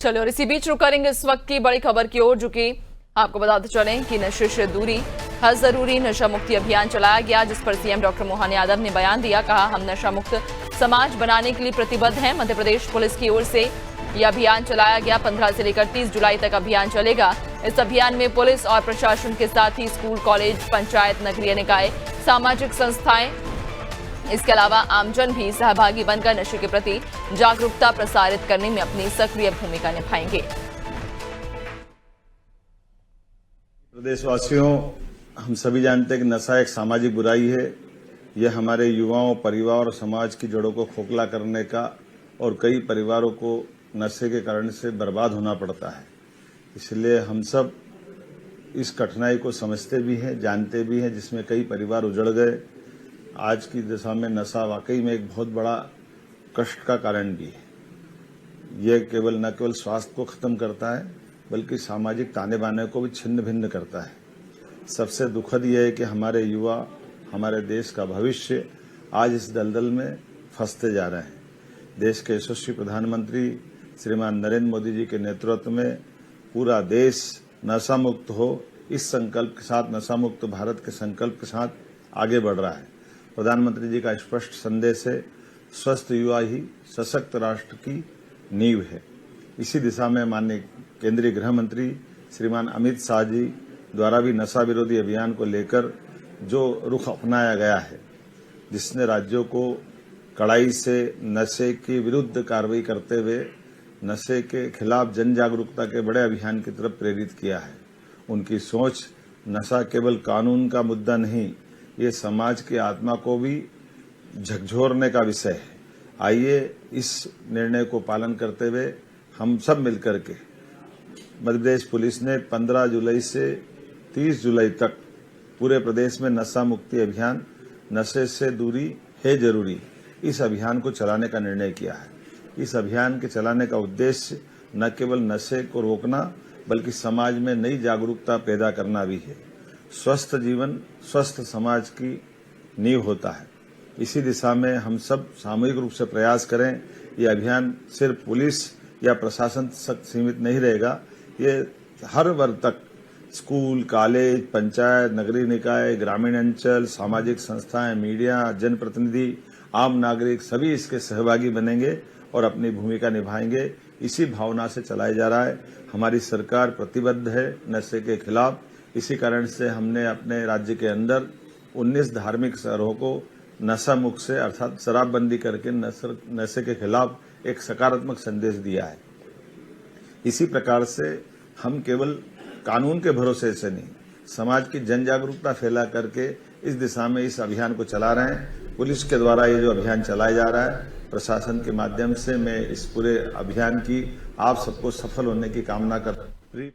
चलो और इसी बीच रुक करेंगे इस वक्त की बड़ी खबर की ओर, जो कि आपको बताते चलें कि नशे से दूरी हर जरूरी नशा मुक्ति अभियान चलाया गया, जिस पर सीएम डॉक्टर मोहन यादव ने बयान दिया। कहा, हम नशा मुक्त समाज बनाने के लिए प्रतिबद्ध हैं। मध्य प्रदेश पुलिस की ओर से यह अभियान चलाया गया। 15 से लेकर 30 जुलाई तक अभियान चलेगा। इस अभियान में पुलिस और प्रशासन के साथ ही स्कूल, कॉलेज, पंचायत, नगरीय निकाय, सामाजिक संस्थाएं, इसके अलावा आमजन भी सहभागी बनकर नशे के प्रति जागरूकता प्रसारित करने में अपनी सक्रिय भूमिका निभाएंगे। प्रदेशवासियों, हम सभी जानते हैं कि नशा एक सामाजिक बुराई है। यह हमारे युवाओं, परिवार और समाज की जड़ों को खोखला करने का और कई परिवारों को नशे के कारण से बर्बाद होना पड़ता है। इसलिए हम सब इस कठिनाई को समझते भी हैं, जानते भी हैं, जिसमें कई परिवार उजड़ गए। आज की दशा में नशा वाकई में एक बहुत बड़ा कष्ट का कारण भी है। यह न केवल स्वास्थ्य को खत्म करता है, बल्कि सामाजिक ताने बाने को भी छिन्न भिन्न करता है। सबसे दुखद यह है कि हमारे युवा, हमारे देश का भविष्य आज इस दलदल में फंसते जा रहे हैं। देश के यशस्वी प्रधानमंत्री श्रीमान नरेंद्र मोदी जी के नेतृत्व में पूरा देश नशा मुक्त हो, इस संकल्प के साथ, नशा मुक्त भारत के संकल्प के साथ आगे बढ़ रहा है। प्रधानमंत्री जी का स्पष्ट संदेश है, स्वस्थ युवा ही सशक्त राष्ट्र की नींव है। इसी दिशा में माननीय केंद्रीय गृह मंत्री श्रीमान अमित शाह जी द्वारा भी नशा विरोधी अभियान को लेकर जो रुख अपनाया गया है, जिसने राज्यों को कड़ाई से नशे के विरुद्ध कार्रवाई करते हुए नशे के खिलाफ जन जागरूकता के बड़े अभियान की तरफ प्रेरित किया है। उनकी सोच, नशा केवल कानून का मुद्दा नहीं, ये समाज की आत्मा को भी झकझोरने का विषय है। आइए इस निर्णय को पालन करते हुए हम सब मिलकर के मध्य प्रदेश पुलिस ने 15 जुलाई से 30 जुलाई तक पूरे प्रदेश में नशा मुक्ति अभियान, नशे से दूरी है जरूरी, इस अभियान को चलाने का निर्णय किया है। इस अभियान के चलाने का उद्देश्य न केवल नशे को रोकना, बल्कि समाज में नई जागरूकता पैदा करना भी है। स्वस्थ जीवन स्वस्थ समाज की नींव होता है। इसी दिशा में हम सब सामूहिक रूप से प्रयास करें। ये अभियान सिर्फ पुलिस या प्रशासन तक सीमित नहीं रहेगा, ये हर वर्ग तक, स्कूल, कॉलेज, पंचायत, नगरीय निकाय, ग्रामीण अंचल, सामाजिक संस्थाएं, मीडिया, जनप्रतिनिधि, आम नागरिक सभी इसके सहभागी बनेंगे और अपनी भूमिका निभाएंगे। इसी भावना से चलाया जा रहा है। हमारी सरकार प्रतिबद्ध है नशे के खिलाफ। इसी कारण से हमने अपने राज्य के अंदर 19 धार्मिक शहरों को नशा मुक्त से, अर्थात शराबबंदी करके नशे के खिलाफ एक सकारात्मक संदेश दिया है। इसी प्रकार से हम केवल कानून के भरोसे से नहीं, समाज की जन जागरूकता फैला करके इस दिशा में इस अभियान को चला रहे हैं। पुलिस के द्वारा ये जो अभियान चलाया जा रहा है, प्रशासन के माध्यम से मैं इस पूरे अभियान की आप सबको सफल होने की कामना करता हूं।